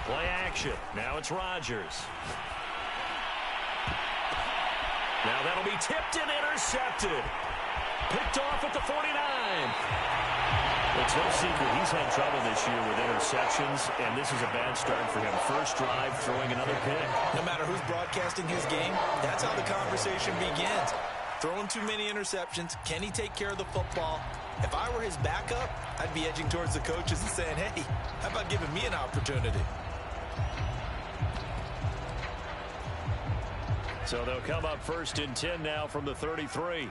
Play action. Now it's Rodgers. Now that'll be tipped and intercepted. Picked off at the 49. It's no secret he's had trouble this year with interceptions, and this is a bad start for him. First drive, throwing another pick. No matter who's broadcasting his game, that's how the conversation begins. Throwing too many interceptions. Can he take care of the football? If I were his backup, I'd be edging towards the coaches and saying, hey, how about giving me an opportunity? So they'll come up 1st and 10 now from the 33.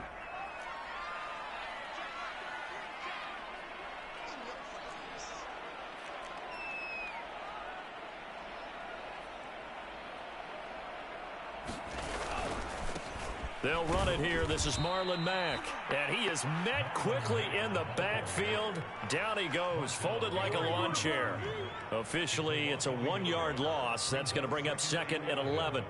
They'll run it here. This is Marlon Mack. And he is met quickly in the backfield. Down he goes, folded like a lawn chair. Officially, it's a 1-yard loss. That's going to bring up 2nd and 11.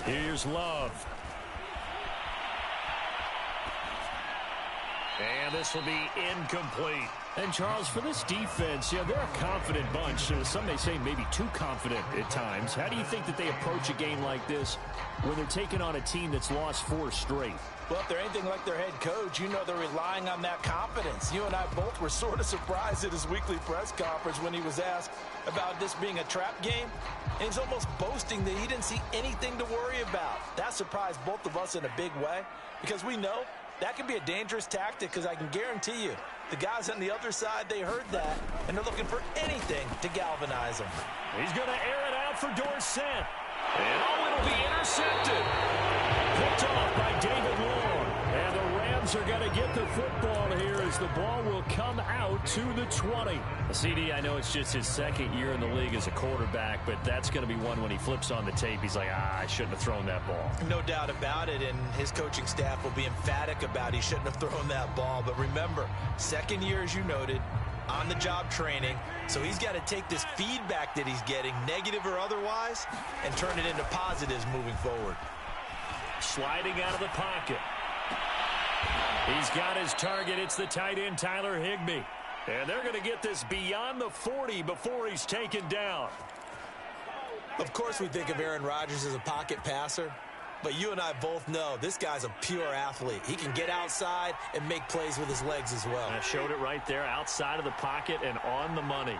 Here's Love. And this will be incomplete. And, Charles, for this defense, they're a confident bunch. Some may say maybe too confident at times. How do you think that they approach a game like this when they're taking on a team that's lost 4 straight? Well, if they're anything like their head coach, they're relying on that confidence. You and I both were sort of surprised at his weekly press conference when he was asked about this being a trap game. And he's almost boasting that he didn't see anything to worry about. That surprised both of us in a big way because we know that can be a dangerous tactic because I can guarantee you the guys on the other side, they heard that, and they're looking for anything to galvanize them. He's going to air it out for Dorsett. And it'll be intercepted. Picked off by David Long. And the Rams are going to get the football here as the ball will come out to the 20. CD, I know it's just his 2nd year in the league as a quarterback, but that's going to be one when he flips on the tape. He's like, I shouldn't have thrown that ball. No doubt about it, and his coaching staff will be emphatic about he shouldn't have thrown that ball. But remember, 2nd year, as you noted, on-the-job training. So he's got to take this feedback that he's getting, negative or otherwise, and turn it into positives moving forward. Sliding out of the pocket. He's got his target. It's the tight end, Tyler Higbee. And they're going to get this beyond the 40 before he's taken down. Of course we think of Aaron Rodgers as a pocket passer, but you and I both know this guy's a pure athlete. He can get outside and make plays with his legs as well. I showed it right there, outside of the pocket and on the money.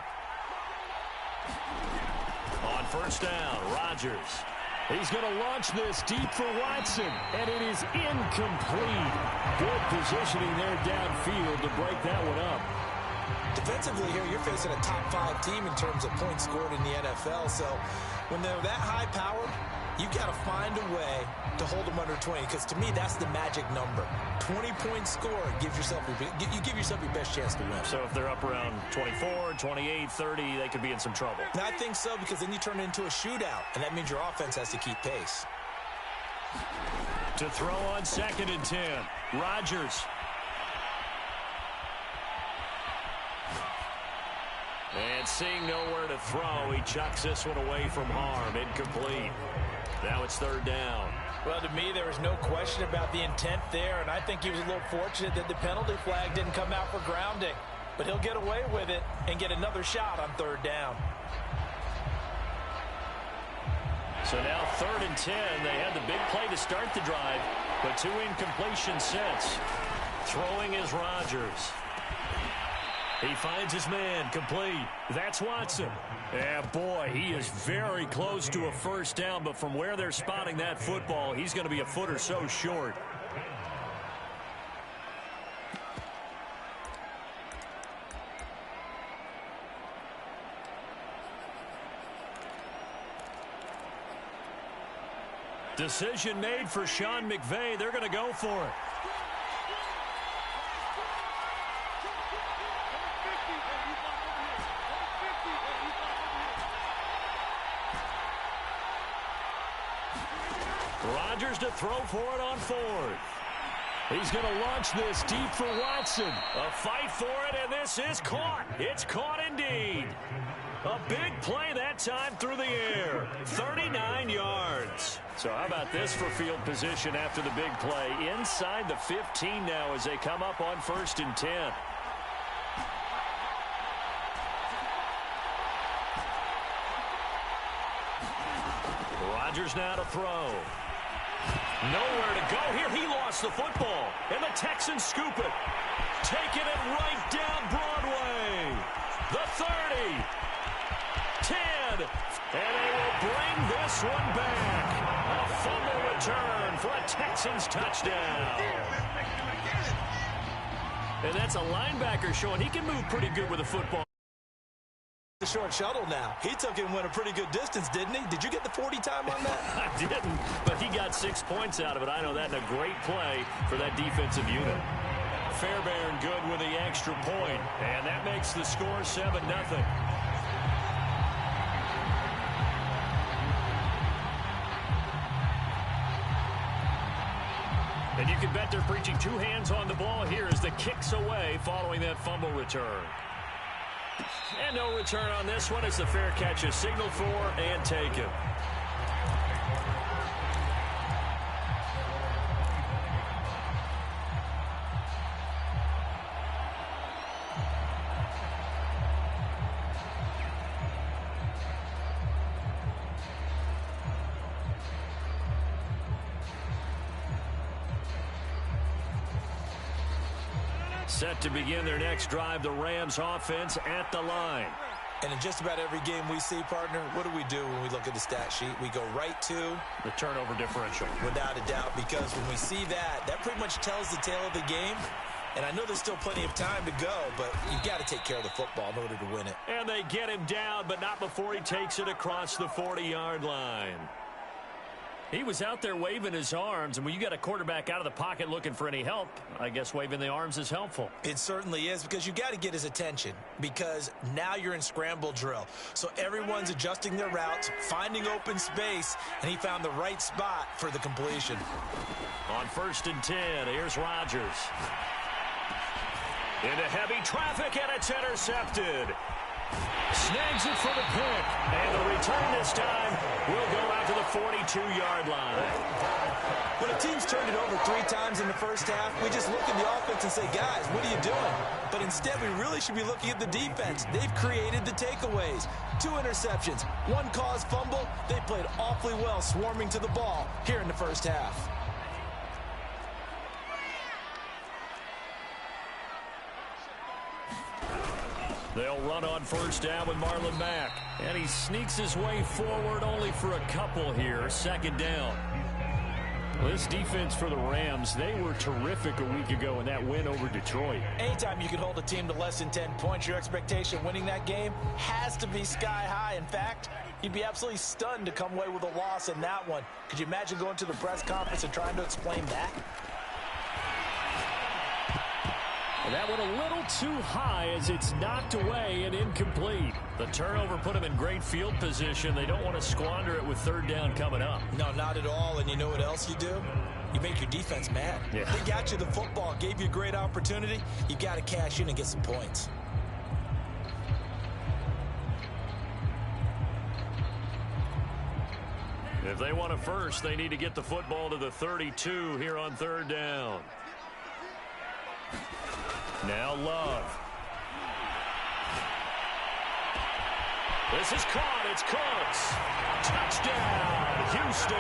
On 1st down, Rodgers. He's going to launch this deep for Watson, and it is incomplete. Good positioning there downfield to break that one up. Defensively here, you're facing a top 5 team in terms of points scored in the NFL, so when they're that high-powered, you've got to find a way to hold them under 20, because to me, that's the magic number. 20-point score gives yourself you give yourself your best chance to win. So if they're up around 24, 28, 30, they could be in some trouble. And I think so, because then you turn it into a shootout, and that means your offense has to keep pace. To throw on 2nd and 10, Rodgers. And seeing nowhere to throw, he chucks this one away from harm. Incomplete. Now it's 3rd down. Well, to me, there was no question about the intent there, and I think he was a little fortunate that the penalty flag didn't come out for grounding. But he'll get away with it and get another shot on 3rd down. So now 3rd and 10. They had the big play to start the drive, but 2 incompletions since. Throwing is Rodgers. He finds his man, complete. That's Watson. Yeah, boy, he is very close to a 1st down, but from where they're spotting that football, he's going to be a foot or so short. Decision made for Sean McVay. They're going to go for it. Rodgers to throw for it on fourth. He's going to launch this deep for Watson. A fight for it, and this is caught. It's caught indeed. A big play that time through the air. 39 yards. So how about this for field position after the big play? Inside the 15 now as they come up on 1st and 10. Rodgers now to throw. Nowhere to go here. He lost the football. And the Texans scoop it. Taking it right down Broadway. The 30. 10. And they will bring this one back. A fumble return for a Texans touchdown. And that's a linebacker showing he can move pretty good with a football. The short shuttle now. He took it and went a pretty good distance, didn't he? Did you get the 40 time on that? I didn't, but he got 6 points out of it. I know that in a great play for that defensive unit. Fairbairn good with the extra point, and that makes the score 7-0. And you can bet they're preaching 2 hands on the ball here as the kick's away following that fumble return. And no return on this one as the fair catch is signaled for and taken. Set to begin their next drive, the Rams offense at the line. And in just about every game we see, partner, what do we do when we look at the stat sheet? We go right to the turnover differential. Without a doubt, because when we see that, that pretty much tells the tale of the game. And I know there's still plenty of time to go, but you've got to take care of the football in order to win it. And they get him down, but not before he takes it across the 40-yard line. He was out there waving his arms, and when you got a quarterback out of the pocket looking for any help, I guess waving the arms is helpful. It certainly is, because you got to get his attention, because now you're in scramble drill. So everyone's adjusting their routes, finding open space, and he found the right spot for the completion. On 1st and 10, here's Rodgers. Into heavy traffic, and it's intercepted. Snags it for the pick, and the return this time will go out to the 42-yard line. When a team's turned it over 3 times in the first half, we just look at the offense and say, guys, what are you doing? But instead, we really should be looking at the defense. They've created the takeaways. 2 interceptions, 1 caused fumble. They played awfully well swarming to the ball here in the first half. They'll run on 1st down with Marlon Mack. And he sneaks his way forward only for a couple here. 2nd down. Well, this defense for the Rams, they were terrific a week ago in that win over Detroit. Anytime you can hold a team to less than 10 points, your expectation winning that game has to be sky high. In fact, you'd be absolutely stunned to come away with a loss in that one. Could you imagine going to the press conference and trying to explain that? And that went a little too high as it's knocked away and incomplete. The turnover put them in great field position. They don't want to squander it with 3rd down coming up. No, not at all. And you know what else you do? You make your defense mad. Yeah. They got you the football, gave you a great opportunity. You got to cash in and get some points. If they want a first, they need to get the football to the 32 here on 3rd down. Now Love. This is caught. It's Cooks. Touchdown, Houston.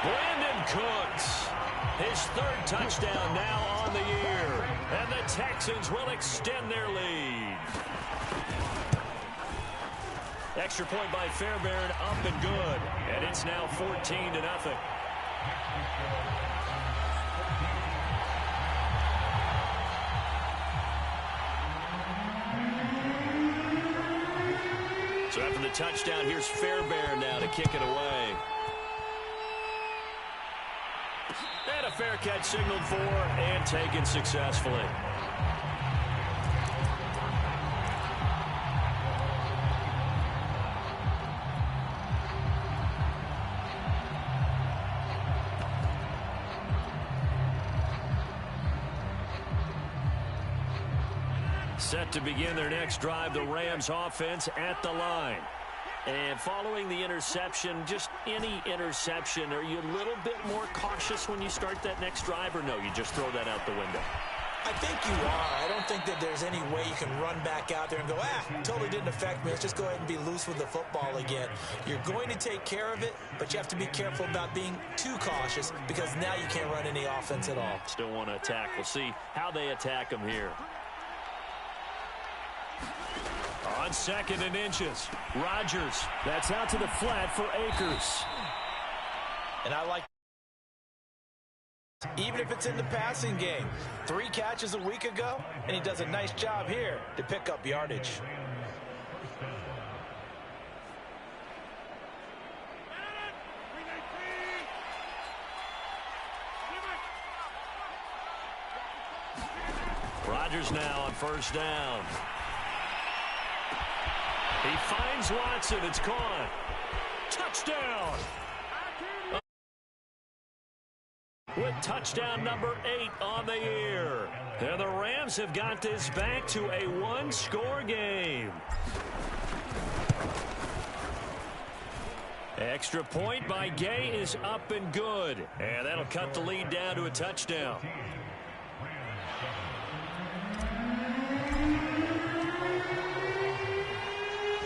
Brandon Cooks. His 3rd touchdown now on the year. And the Texans will extend their lead. Extra point by Fairbairn, up and good. And it's now 14-0. So after the touchdown, here's Fairbairn now to kick it away. And a fair catch signaled for and taken successfully. Set to begin their next drive, the Rams offense at the line. And following the interception, just any interception, are you a little bit more cautious when you start that next drive, or no, you just throw that out the window? I think you are. I don't think that there's any way you can run back out there and go, totally didn't affect me. Let's just go ahead and be loose with the football again. You're going to take care of it, but you have to be careful about being too cautious because now you can't run any offense at all. Still want to attack. We'll see how they attack them here. On 2nd and inches, Rodgers. That's out to the flat for Akers. And I like, even if it's in the passing game, 3 catches a week ago, and he does a nice job here to pick up yardage. Rodgers now on 1st down. He finds Watson. It's caught. Touchdown. With touchdown number 8 on the year. And the Rams have got this back to a 1-score game. Extra point by Gay is up and good. And that'll cut the lead down to a touchdown.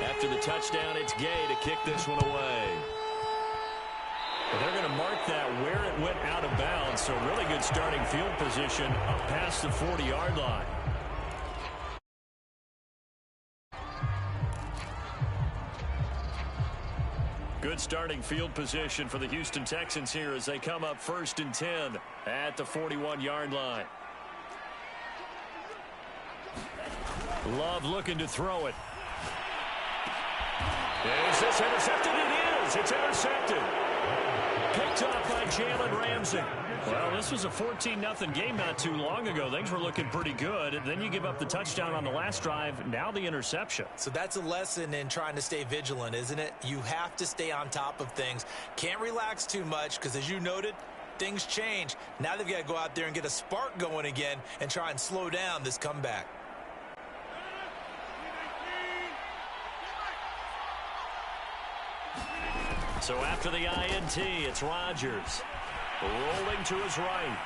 After the touchdown, it's Gay to kick this one away. They're going to mark that where it went out of bounds, so really good starting field position up past the 40-yard line. Good starting field position for the Houston Texans here as they come up 1st and 10 at the 41-yard line. Love looking to throw it. Is this intercepted? It is. It's intercepted. Picked up by Jalen Ramsey. Well, this was a 14-0 game not too long ago. Things were looking pretty good. Then you give up the touchdown on the last drive. Now the interception. So that's a lesson in trying to stay vigilant, isn't it? You have to stay on top of things. Can't relax too much because, as you noted, things change. Now they've got to go out there and get a spark going again and try and slow down this comeback. So after the INT, it's Rodgers rolling to his right.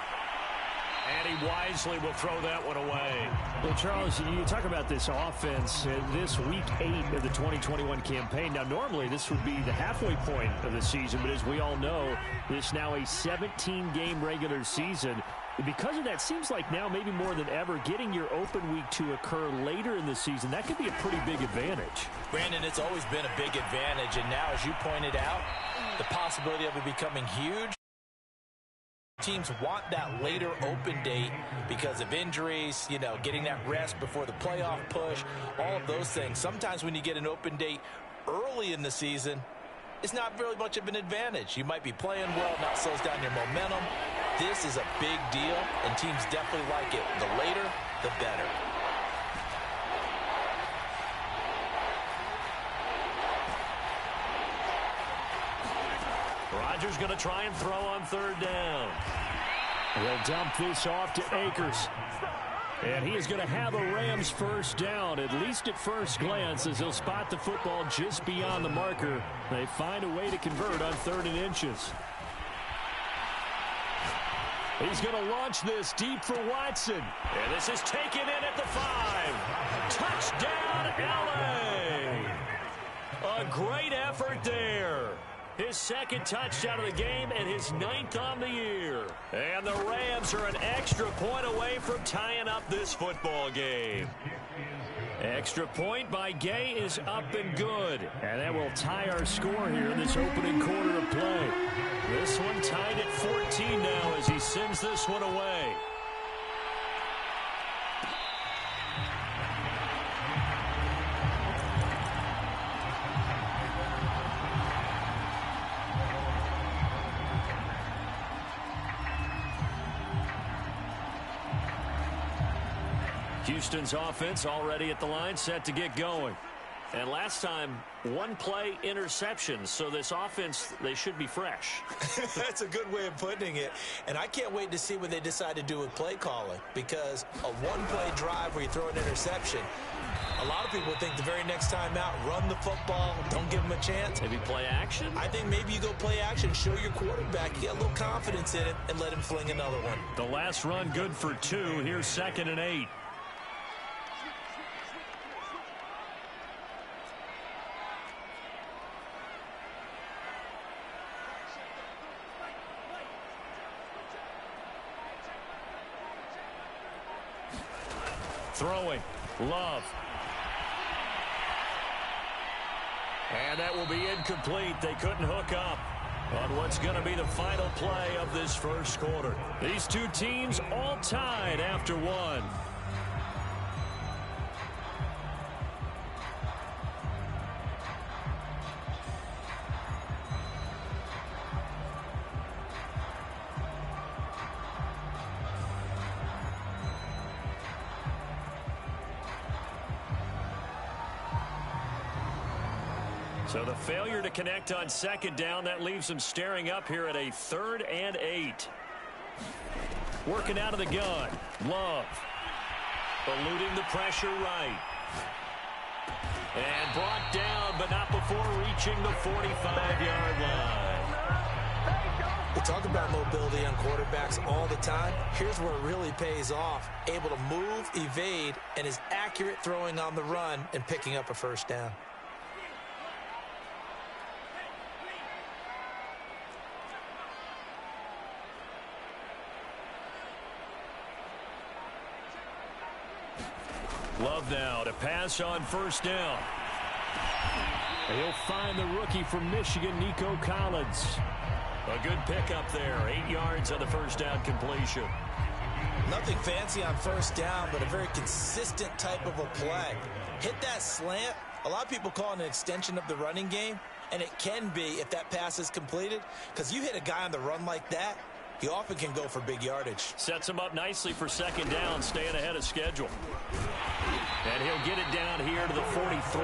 And he wisely will throw that one away. Well, Charles, you talk about this offense, this week 8 of the 2021 campaign. Now, normally this would be the halfway point of the season, but as we all know, this now a 17-game regular season. Because of that, seems like now maybe more than ever, getting your open week to occur later in the season, that could be a pretty big advantage. Brandon, it's always been a big advantage, and now, as you pointed out, the possibility of it becoming huge. Teams want that later open date because of injuries, getting that rest before the playoff push, all of those things. Sometimes when you get an open date early in the season, it's not really much of an advantage. You might be playing well, not slows down your momentum. This is a big deal, and teams definitely like it. The later, the better. Rodgers going to try and throw on 3rd down. They'll dump this off to Akers. And he is going to have a Rams 1st down, at least at first glance, as he'll spot the football just beyond the marker. They find a way to convert on 3rd and inches. He's going to launch this deep for Watson. And this is taken in at the 5. Touchdown, LA! A great effort there. His 2nd touchdown of the game and his 9th on the year. And the Rams are an extra point away from tying up this football game. Extra point by Gay is up and good. And that will tie our score here in this opening quarter of play. This one tied at 14 now as he sends this one away. Houston's offense already at the line, set to get going. And last time, one play interception. So this offense, they should be fresh. That's a good way of putting it. And I can't wait to see what they decide to do with play calling, because a one-play drive where you throw an interception, a lot of people think the very next time out, run the football, don't give them a chance. Maybe play action? I think maybe you go play action, show your quarterback, you get a little confidence in it, and let him fling another one. The last run good for 2. Here's 2nd and 8. Throwing. Love. And that will be incomplete. They couldn't hook up on what's going to be the final play of this first quarter. These two teams all tied after one. So the failure to connect on 2nd down, that leaves them staring up here at a 3rd and 8. Working out of the gun. Love. Eluding the pressure right. And brought down, but not before reaching the 45-yard line. We talk about mobility on quarterbacks all the time. Here's where it really pays off. Able to move, evade, and is accurate throwing on the run and picking up a first down. Love now to pass on 1st down. He'll find the rookie from Michigan, Nico Collins. A good pickup there. 8 yards on the 1st down completion. Nothing fancy on 1st down, but a very consistent type of a play. Hit that slant. A lot of people call it an extension of the running game, and it can be if that pass is completed, because you hit a guy on the run like that, he often can go for big yardage. Sets him up nicely for 2nd down, staying ahead of schedule. And he'll get it down here to the 43.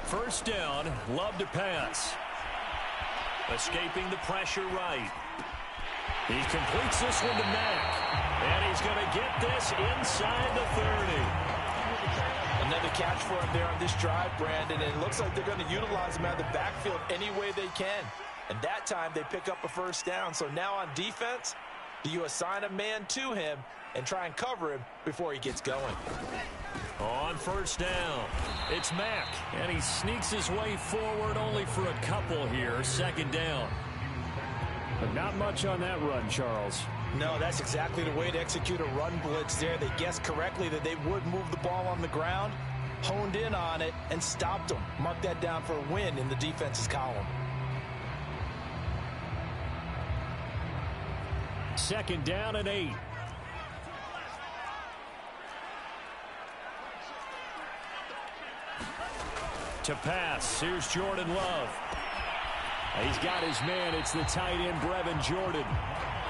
First down, Love to pass. Escaping the pressure right. He completes this one to Mack. And he's going to get this inside the 30. Another catch for him there on this drive, Brandon. And it looks like they're going to utilize him out of the backfield any way they can. And that time they pick up a first down. So now on defense, do you assign a man to him and try and cover him before he gets going? On 1st down, it's Mack, and he sneaks his way forward only for a couple here. 2nd down. But not much on that run, Charles. No, that's exactly the way to execute a run blitz there. They guessed correctly that they would move the ball on the ground, honed in on it, and stopped them. Mark that down for a win in the defense's column. 2nd down and 8. To pass, here's Jordan Love. He's got his man. It's the tight end, Brevin Jordan.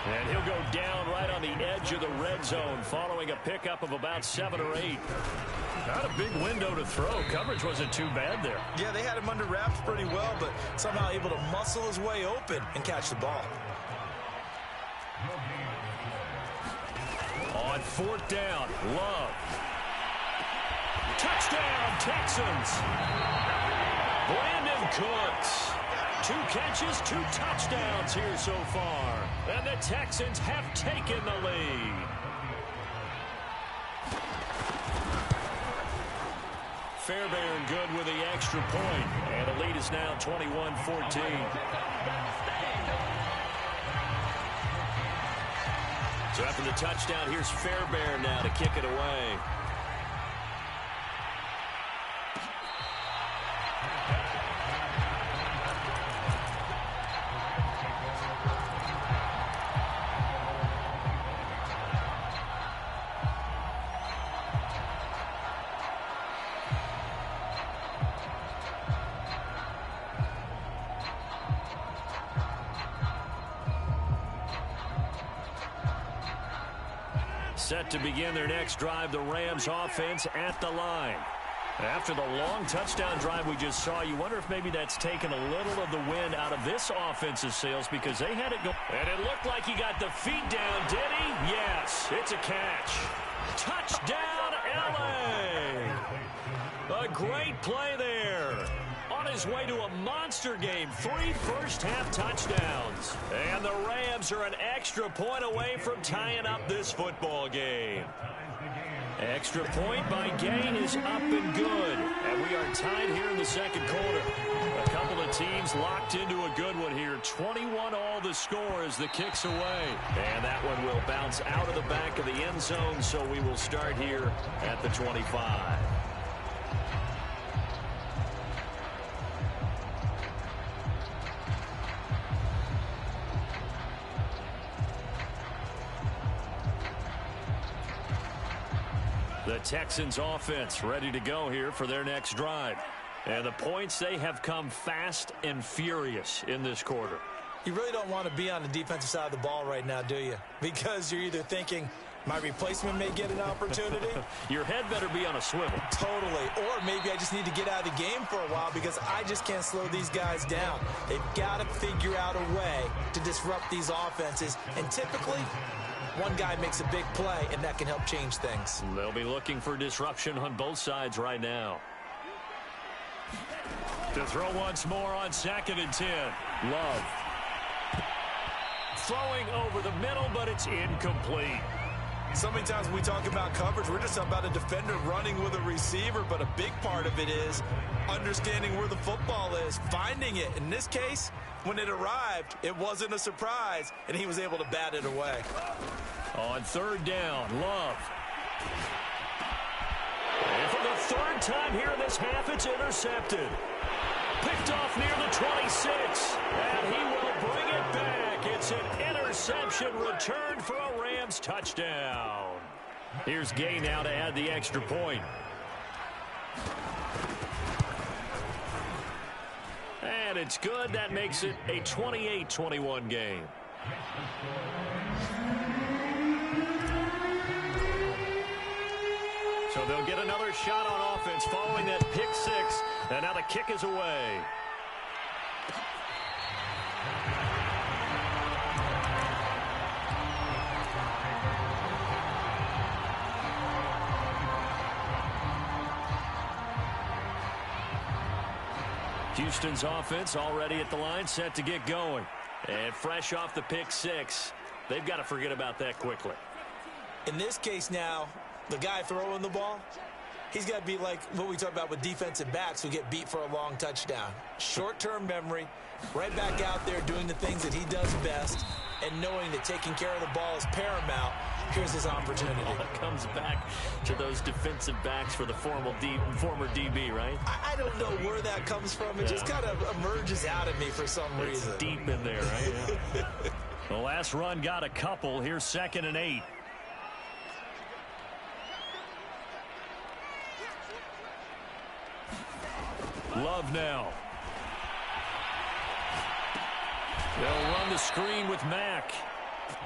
And he'll go down right on the edge of the red zone following a pickup of about 7 or 8. Not a big window to throw. Coverage wasn't too bad there. Yeah, they had him under wraps pretty well, but somehow able to muscle his way open and catch the ball. On 4th down, Love. Touchdown, Texans. Brandon Cooks. 2 catches, 2 touchdowns here so far. And the Texans have taken the lead. Fairbairn good with the extra point. And the lead is now 21-14. So after the touchdown, here's Fairbairn now to kick it away. Set to begin their next drive, the Rams offense at the line. After the long touchdown drive we just saw, you wonder if maybe that's taken a little of the wind out of this offense's sails because they had it go. And it looked like he got the feet down, did he? Yes, it's a catch. Touchdown, L.A. A great play there. On his way to a monster game, 3 first-half touchdowns. And the Rams are an extra point away from tying up this football game. Extra point by Gain is up and good. And we are tied here in the second quarter. A couple of teams locked into a good one here. 21 all the score as the kick's away. And that one will bounce out of the back of the end zone, so we will start here at the 25. The Texans offense ready to go here for their next drive. And the points, they have come fast and furious in this quarter. You really don't want to be on the defensive side of the ball right now, do you? Because you're either thinking, my replacement may get an opportunity. Your head better be on a swivel. Totally. Or maybe I just need to get out of the game for a while because I just can't slow these guys down. They've got to figure out a way to disrupt these offenses. And typically, one guy makes a big play, and that can help change things. They'll be looking for disruption on both sides right now. To throw once more on 2nd and 10. Love. Throwing over the middle, but it's incomplete. So many times when we talk about coverage, we're just talking about a defender running with a receiver, but a big part of it is understanding where the football is, finding it. In this case, when it arrived, it wasn't a surprise, and he was able to bat it away. On 3rd down, Love. And for the 3rd time here in this half, it's intercepted. Picked off near the 26, and he will bring it back. It's an interception return for a Rams touchdown. Here's Gay now to add the extra point. And it's good. That makes it a 28-21 game. So they'll get another shot on offense following that pick 6. And now the kick is away. Houston's offense already at the line, set to get going. And fresh off the pick 6, they've got to forget about that quickly. In this case now, the guy throwing the ball, he's got to be like what we talk about with defensive backs who get beat for a long touchdown. Short-term memory, right back out there doing the things that he does best, and knowing that taking care of the ball is paramount. Here's his opportunity. It comes back to those defensive backs for the former DB, right? I don't know where that comes from. It just kind of emerges out of me for some reason. It's deep in there, right? The last run got a couple. Here's 2nd and 8. Love now. They'll run the screen with Mack.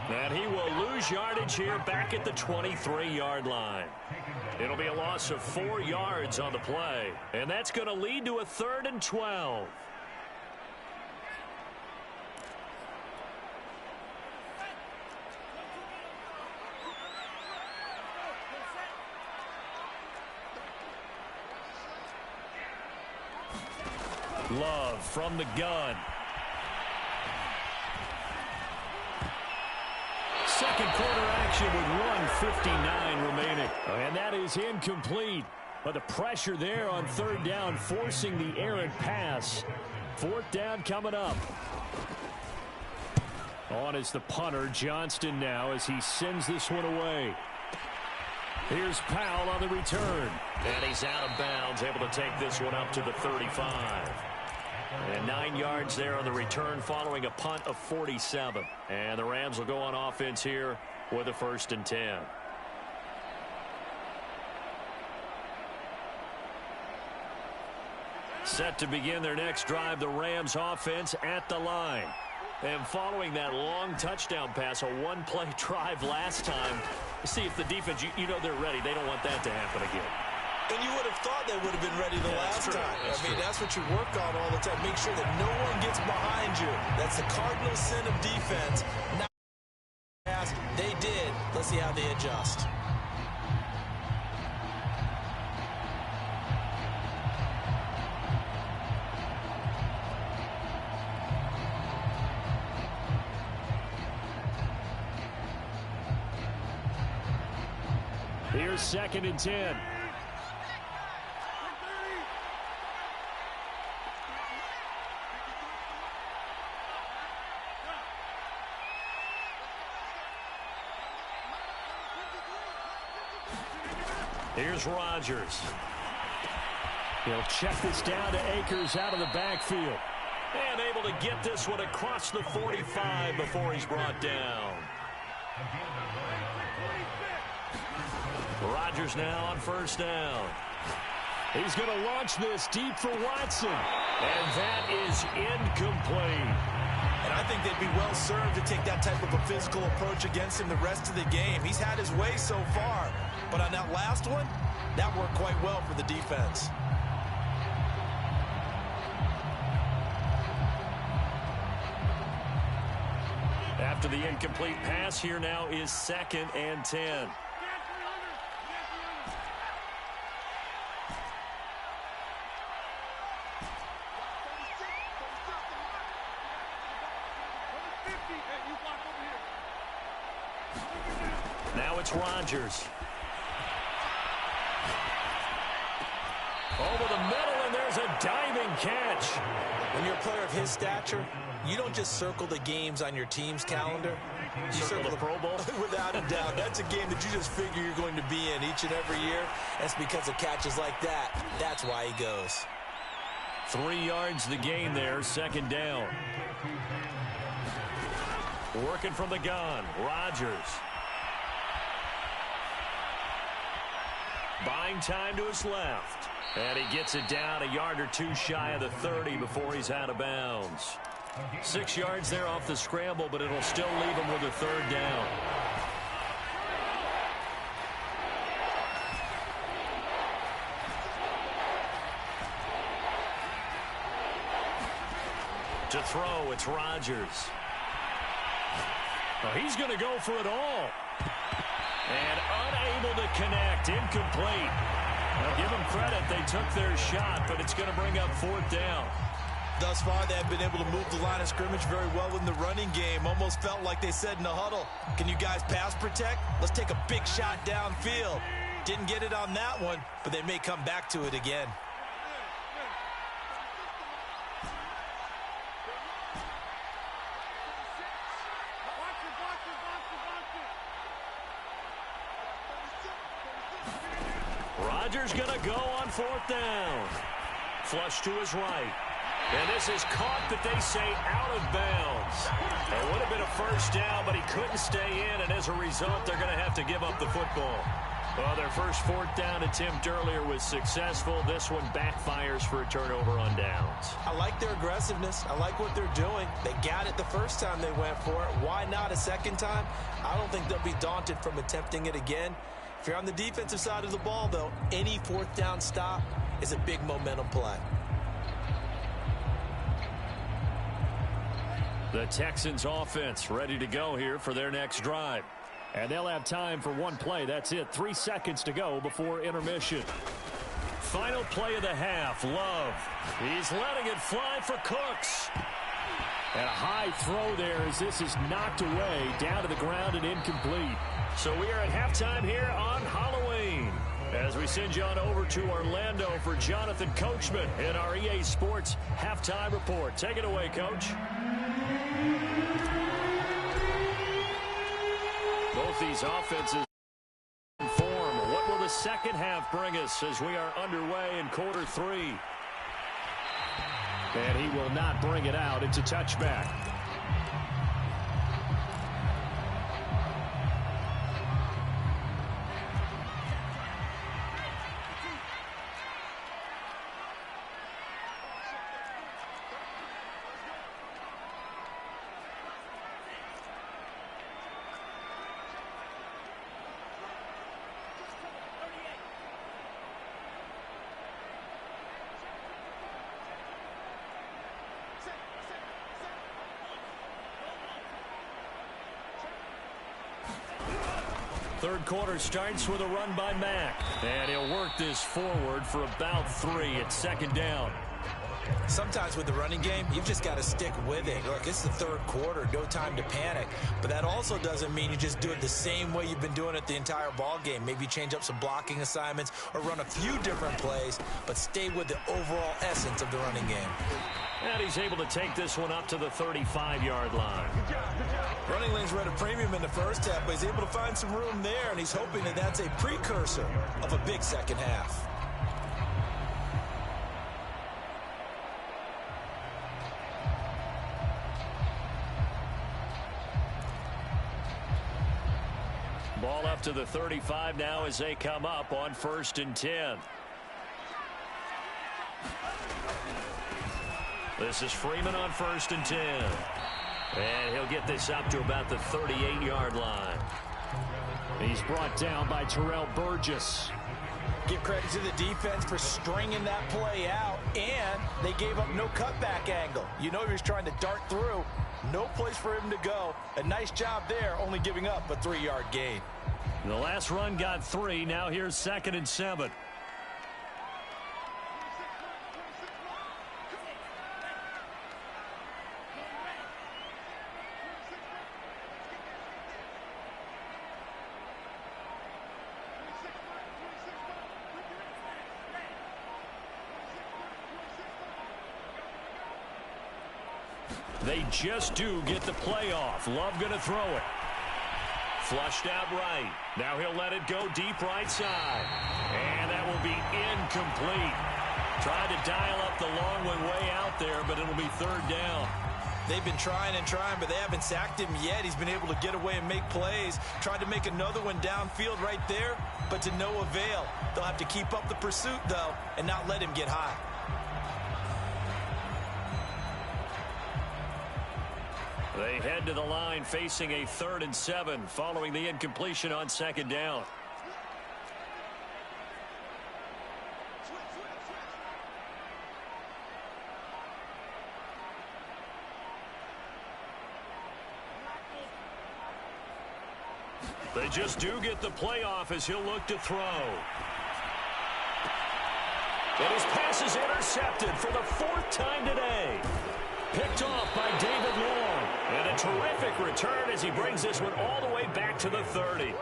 And he will lose yardage here back at the 23-yard line. It'll be a loss of 4 yards on the play. And that's going to lead to a 3rd and 12. Love from the gun. Second quarter action with 1:59 remaining. And that is incomplete. But the pressure there on 3rd down, forcing the errant pass. 4th down coming up. On is the punter, Johnston now, as he sends this one away. Here's Powell on the return. And he's out of bounds, able to take this one up to the 35. And 9 yards there on the return following a punt of 47. And the Rams will go on offense here with a 1st and 10. Set to begin their next drive, the Rams offense at the line. And following that long touchdown pass, a one-play drive last time, See, if the defense, you know they're ready. They don't want that to happen again. And you would have thought they would have been ready the last time. That's what you work on all the time. Make sure that no one gets behind you. That's the cardinal sin of defense. Not pass. They did. Let's see how they adjust. Here's 2nd and 10. Here's Rodgers. He'll check this down to Akers out of the backfield. And able to get this one across the 45 before he's brought down. Rodgers now on 1st down. He's going to launch this deep for Watson. And that is incomplete. And I think they'd be well served to take that type of a physical approach against him the rest of the game. He's had his way so far. But on that last one, that worked quite well for the defense. After the incomplete pass, here now is 2nd and 10. Now it's Rodgers. Over the middle, and there's a diving catch. When you're a player of his stature, you don't just circle the games on your team's calendar. You circle the Pro Bowl? Without a doubt. That's a game that you just figure you're going to be in each and every year. That's because of catches like that. That's why he goes. 3 yards the gain there, 2nd down. Working from the gun, Rodgers. Buying time to his left. And he gets it down a yard or two shy of the 30 before he's out of bounds. 6 yards there off the scramble, but it'll still leave him with a 3rd down. To throw, it's Rodgers. Well, he's going to go for it all. And unable to connect, incomplete. Now give them credit, they took their shot, but it's going to bring up 4th down. Thus far, they have been able to move the line of scrimmage very well in the running game. Almost felt like they said in the huddle, can you guys pass protect? Let's take a big shot downfield. Didn't get it on that one, but they may come back to it again. Rodgers going to go on 4th down. Flush to his right. And this is caught, but they say out of bounds. It would have been a 1st down, but he couldn't stay in, and as a result, they're going to have to give up the football. Well, their first 4th down attempt earlier was successful. This one backfires for a turnover on downs. I like their aggressiveness. I like what they're doing. They got it the first time they went for it. Why not a second time? I don't think they'll be daunted from attempting it again. If you're on the defensive side of the ball, though, any 4th down stop is a big momentum play. The Texans offense ready to go here for their next drive. And they'll have time for one play. That's it. 3 seconds to go before intermission. Final play of the half. Love. He's letting it fly for Cooks. And a high throw there as this is knocked away down to the ground and incomplete. So we are at halftime here on Halloween. As we send you on over to Orlando for Jonathan Coachman in our EA Sports Halftime Report. Take it away, Coach. Both these offenses in form. What will the second half bring us as we are underway in quarter 3? And he will not bring it out. It's a touchback. Third quarter starts with a run by Mack. And he'll work this forward for about 3 at second down. Sometimes with the running game, you've just got to stick with it. Look, it's the third quarter, no time to panic. But that also doesn't mean you just do it the same way you've been doing it the entire ball game. Maybe change up some blocking assignments or run a few different plays, but stay with the overall essence of the running game. And he's able to take this one up to the 35-yard line. Running lanes were at a premium in the first half, but he's able to find some room there, and he's hoping that that's a precursor of a big second half. Ball up to the 35 now as they come up on 1st and 10. This is Freeman on 1st and 10. And he'll get this up to about the 38-yard line. He's brought down by Terrell Burgess. Give credit to the defense for stringing that play out, and they gave up no cutback angle. You know he was trying to dart through. No place for him to go. A nice job there, only giving up a 3-yard gain. The last run got 3. Now here's 2nd and 7. They just do get the play off. Love going to throw it. Flushed out right. Now he'll let it go deep right side. And that will be incomplete. Tried to dial up the long one way out there, but it'll be 3rd down. They've been trying and trying, but they haven't sacked him yet. He's been able to get away and make plays. Tried to make another one downfield right there, but to no avail. They'll have to keep up the pursuit, though, and not let him get high. They head to the line facing a 3rd and 7 following the incompletion on 2nd down. They just do get the play off as he'll look to throw. And his pass is intercepted for the 4th time today. Picked off by David Long. And a terrific return as he brings this one all the way back to the 30.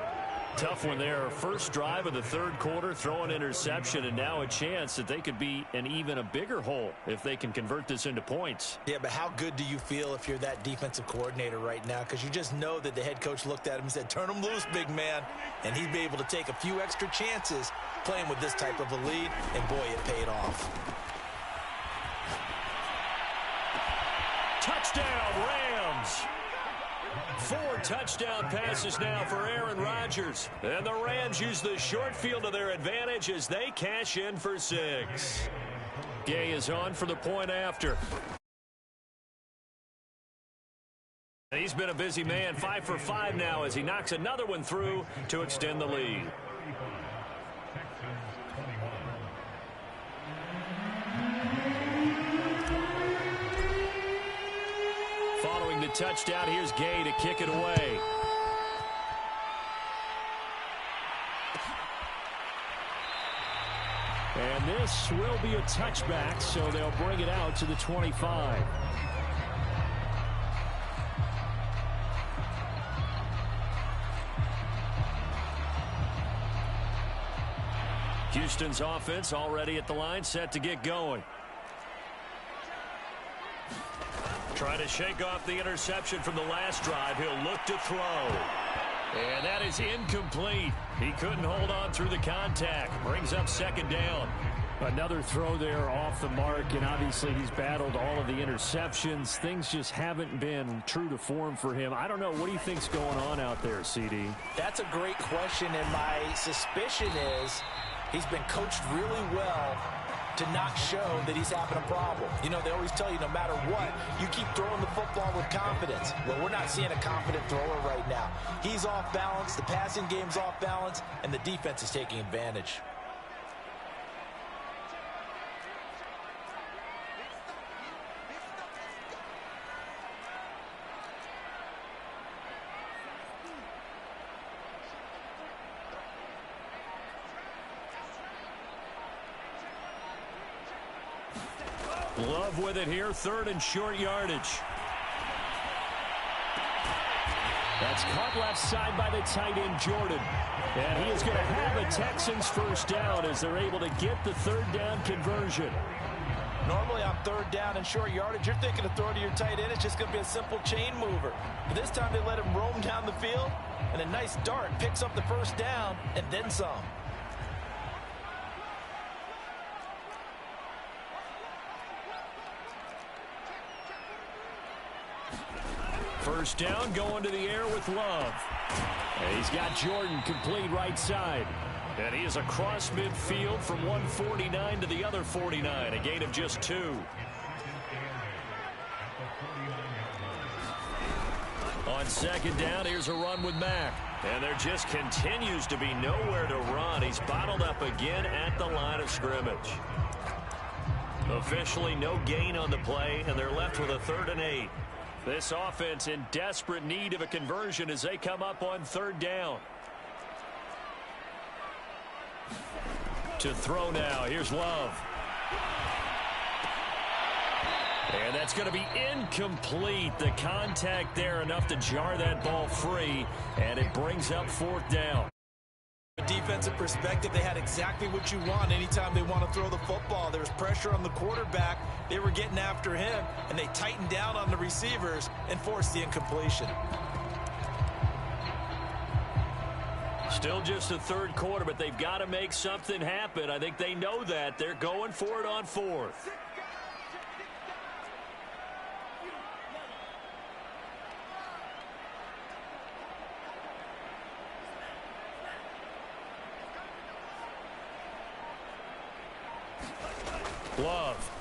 Tough one there. First drive of the 3rd quarter, throw an interception, and now a chance that they could be in even a bigger hole if they can convert this into points. Yeah, but how good do you feel if you're that defensive coordinator right now? Because you just know that the head coach looked at him and said, turn him loose, big man. And he'd be able to take a few extra chances playing with this type of a lead, and boy, it paid off. Touchdown, Rams! 4 touchdown passes now for Aaron Rodgers. And the Rams use the short field to their advantage as they cash in for 6. Gay is on for the point after. He's been a busy man, 5 for 5 now as he knocks another one through to extend the lead. Following the touchdown, here's Gay to kick it away. And this will be a touchback, so they'll bring it out to the 25. Houston's offense already at the line, set to get going. Trying to shake off the interception from the last drive. He'll look to throw. And that is incomplete. He couldn't hold on through the contact. Brings up 2nd down. Another throw there off the mark, and obviously he's battled all of the interceptions. Things just haven't been true to form for him. I don't know. What do you think's going on out there, CD? That's a great question, and my suspicion is he's been coached really well to not show that he's having a problem. You know, they always tell you no matter what, you keep throwing the football with confidence. Well, we're not seeing a confident thrower right now. He's off balance, the passing game's off balance, and the defense is taking advantage. Love with it here, 3rd and short yardage. That's caught left side by the tight end, Jordan. And he is going to have a Texans first down as they're able to get the 3rd down conversion. Normally on 3rd down and short yardage, you're thinking of throwing to your tight end. It's just going to be a simple chain mover. But this time they let him roam down the field, and a nice dart picks up the first down and then some. First down, going to the air with Love. And he's got Jordan complete right side. And he is across midfield from 149 to the other 49, a gain of just 2. On 2nd down, here's a run with Mack. And there just continues to be nowhere to run. He's bottled up again at the line of scrimmage. Officially no gain on the play, and they're left with a 3rd and 8. This offense in desperate need of a conversion as they come up on 3rd down. To throw now, here's Love. And that's going to be incomplete. The contact there enough to jar that ball free, and it brings up 4th down. From a defensive perspective, they had exactly what you want anytime they want to throw the football. There was pressure on the quarterback. They were getting after him, and they tightened down on the receivers and forced the incompletion. Still just a 3rd quarter, but they've got to make something happen. I think they know that. They're going for it on 4th. Love.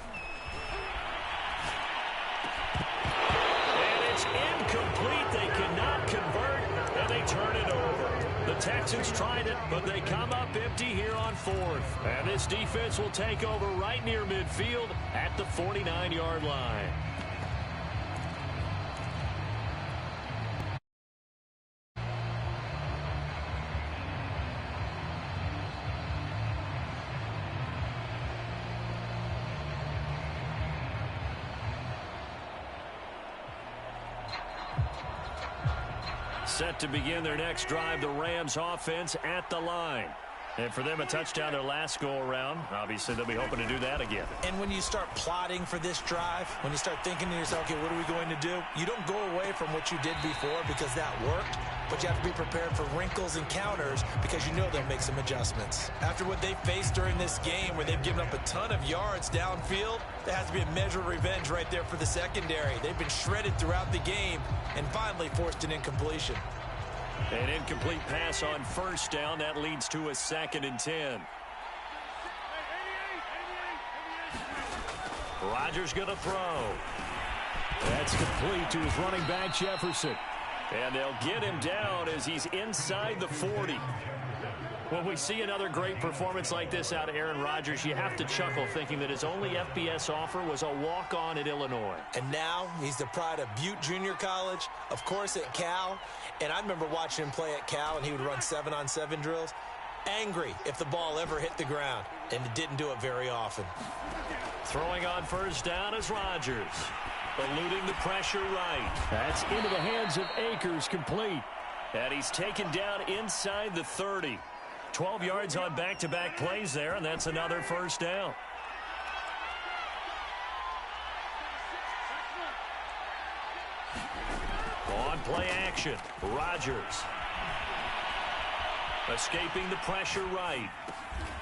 And it's incomplete. They cannot convert, and they turn it over. The Texans tried it, but they come up empty here on 4th. And this defense will take over right near midfield at the 49-yard line. Set to begin their next drive, the Rams offense at the line. And for them, a touchdown their last go-around. Obviously, they'll be hoping to do that again. And when you start plotting for this drive, when you start thinking to yourself, okay, what are we going to do? You don't go away from what you did before because that worked, but you have to be prepared for wrinkles and counters because you know they'll make some adjustments. After what they faced during this game where they've given up a ton of yards downfield, there has to be a measure of revenge right there for the secondary. They've been shredded throughout the game and finally forced an incompletion. An incomplete pass on 1st down. That leads to a 2nd and 10. Rodgers going to throw. That's complete to his running back, Jefferson. And they'll get him down as he's inside the 40. When we see another great performance like this out of Aaron Rodgers, you have to chuckle thinking that his only FBS offer was a walk-on at Illinois. And now he's the pride of Butte Junior College, of course at Cal. And I remember watching him play at Cal, and he would run 7-on-7 drills. Angry if the ball ever hit the ground, and it didn't do it very often. Throwing on 1st down is Rodgers. Eluding the pressure right. That's into the hands of Akers, complete. And he's taken down inside the 30. 12 yards on back-to-back plays there, and that's another 1st down. On play action, Rodgers. Escaping the pressure right.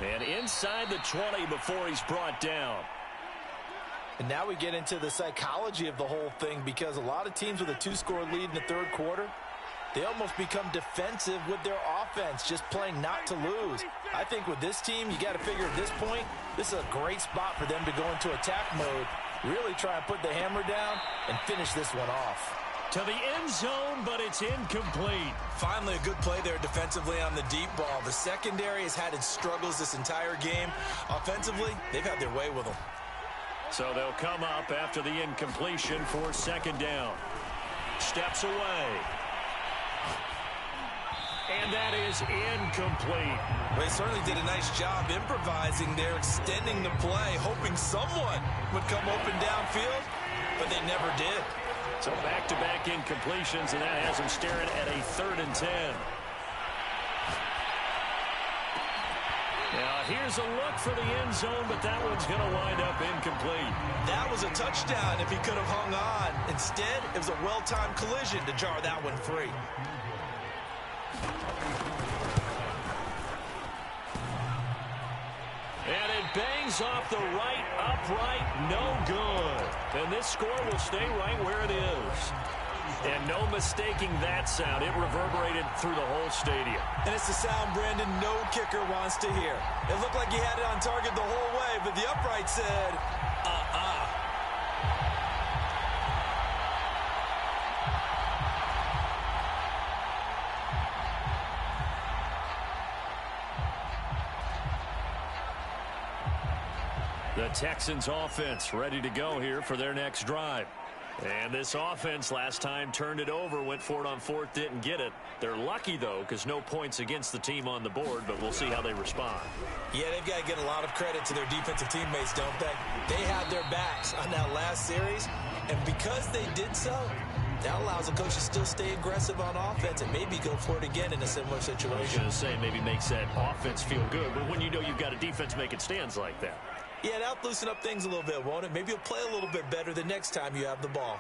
And inside the 20 before he's brought down. And now we get into the psychology of the whole thing because a lot of teams with a 2-score lead in the 3rd quarter, they almost become defensive with their offense, just playing not to lose. I think with this team, you got to figure at this point, this is a great spot for them to go into attack mode, really try and put the hammer down and finish this one off. To the end zone, but it's incomplete. Finally, a good play there defensively on the deep ball. The secondary has had its struggles this entire game. Offensively, they've had their way with them. So they'll come up after the incompletion for 2nd down. Steps away. And that is incomplete. They certainly did a nice job improvising there, extending the play, hoping someone would come open downfield, but they never did. So back-to-back incompletions, and that has them staring at a 3rd and 10. Now, here's a look for the end zone, but that one's going to wind up incomplete. That was a touchdown if he could have hung on. Instead, it was a well-timed collision to jar that one free. And it bangs off the right upright, no good. And this score will stay right where it is. And no mistaking that sound. It reverberated through the whole stadium. And it's the sound, Brandon, no kicker wants to hear. It looked like he had it on target the whole way, but the upright said, The Texans offense ready to go here for their next drive. And this offense last time turned it over, went for it on 4th, didn't get it. They're lucky, though, because no points against the team on the board, but we'll see how they respond. Yeah, they've got to get a lot of credit to their defensive teammates, don't they? They had their backs on that last series, and because they did so, that allows the coach to still stay aggressive on offense and maybe go for it again in a similar situation. I was going to say maybe makes that offense feel good, but when you know you've got a defense making stands like that. Yeah, that'll loosen up things a little bit, won't it? Maybe you'll play a little bit better the next time you have the ball.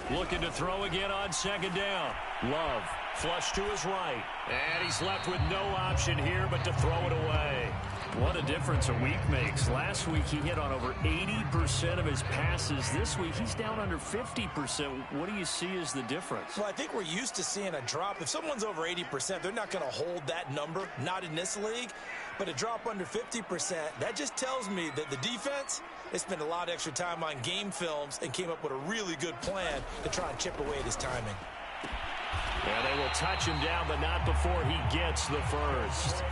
Looking to throw again on 2nd down. Love, flush to his right. And he's left with no option here but to throw it away. What a difference a week makes. Last week he hit on over 80% of his passes. This week he's down under 50%. What do you see as the difference? Well, I think we're used to seeing a drop. If someone's over 80%, they're not going to hold that number, not in this league. But a drop under 50%, that just tells me that the defense, they spent a lot of extra time on game films and came up with a really good plan to try and chip away at his timing. Yeah, they will touch him down, but not before he gets the first.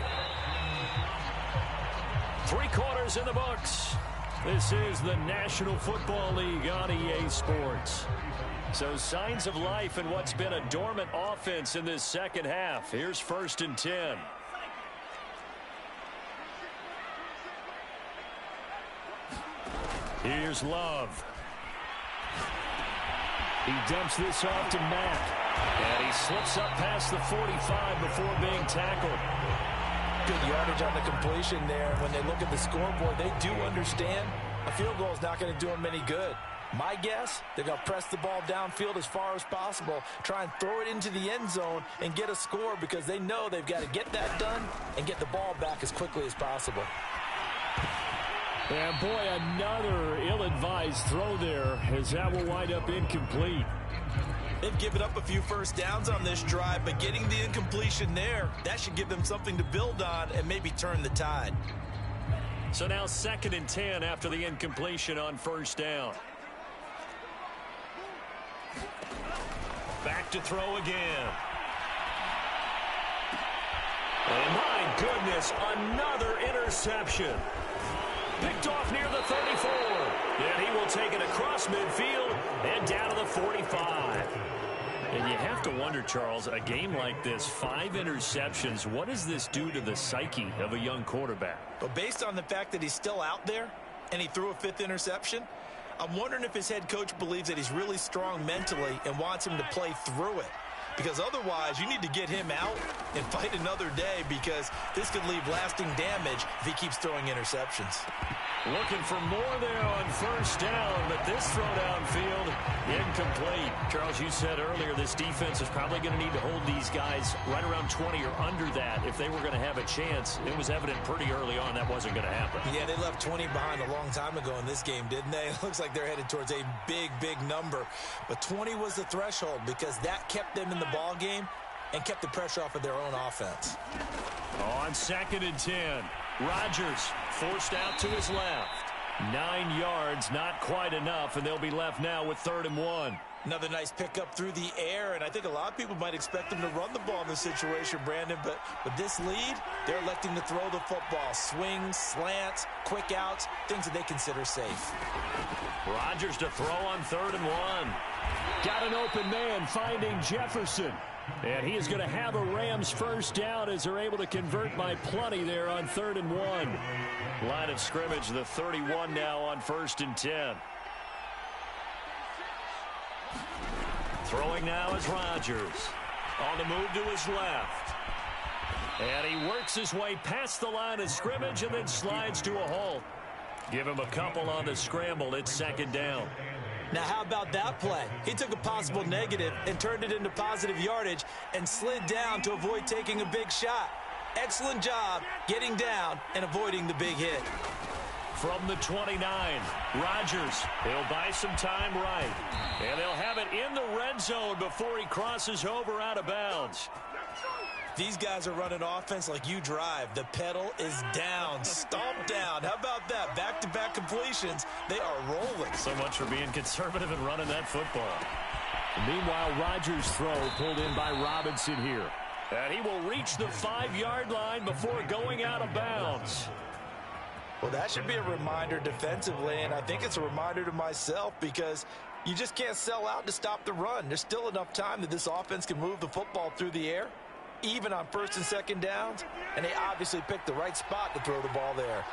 3 quarters in the books. This is the National Football League on EA Sports. So signs of life in what's been a dormant offense in this second half. Here's 1st and 10. Here's Love. He dumps this off to Mack. And he slips up past the 45 before being tackled. Good yardage on the completion there. When they look at the scoreboard, they do understand a field goal is not going to do them any good. My guess, they're going to press the ball downfield as far as possible, try and throw it into the end zone and get a score because they know they've got to get that done and get the ball back as quickly as possible. And boy, another ill-advised throw there as that will wind up incomplete. They've given up a few first downs on this drive, but getting the incompletion there, that should give them something to build on and maybe turn the tide. So now 2nd and 10 after the incompletion on 1st down. Back to throw again. And my goodness, another interception. Picked off near the 34. And he will take it across midfield and down to the 45. And you have to wonder, Charles, a game like this, 5 interceptions, what does this do to the psyche of a young quarterback? But based on the fact that he's still out there and he threw a 5th interception, I'm wondering if his head coach believes that he's really strong mentally and wants him to play through it. Because otherwise, you need to get him out and fight another day because this could leave lasting damage if he keeps throwing interceptions. Looking for more there on 1st down, but this throw downfield incomplete. Charles, you said earlier this defense is probably going to need to hold these guys right around 20 or under that if they were going to have a chance. It was evident pretty early on that wasn't going to happen. Yeah, they left 20 behind a long time ago in this game, didn't they? It looks like they're headed towards a big, big number. But 20 was the threshold because that kept them in the ball game and kept the pressure off of their own offense. On 2nd and 10, Rodgers forced out to his left. 9 yards, not quite enough, and they'll be left now with 3rd and 1. Another nice pickup through the air, and I think a lot of people might expect them to run the ball in this situation, Brandon, but with this lead, they're electing to throw the football. Swings, slants, quick outs, things that they consider safe. Rodgers to throw on 3rd and 1. Got an open man finding Jefferson. And he is going to have a Rams first down as they're able to convert by plenty there on 3rd and 1. Line of scrimmage, the 31 now on 1st and 10. Throwing now is Rodgers. On the move to his left. And he works his way past the line of scrimmage and then slides to a halt. Give him a couple on the scramble. It's 2nd down. Now, how about that play? He took a possible negative and turned it into positive yardage and slid down to avoid taking a big shot. Excellent job getting down and avoiding the big hit. From the 29, Rodgers. He'll buy some time right. And they'll have it in the red zone before he crosses over out of bounds. These guys are running offense like you drive. The pedal is down, stomped down. How about that? Back-to-back completions. They are rolling. So much for being conservative and running that football. Meanwhile, Rodgers' throw pulled in by Robinson here. And he will reach the 5-yard line before going out of bounds. Well, that should be a reminder defensively, and I think it's a reminder to myself because you just can't sell out to stop the run. There's still enough time that this offense can move the football through the air, even on 1st and 2nd downs, and they obviously picked the right spot to throw the ball there.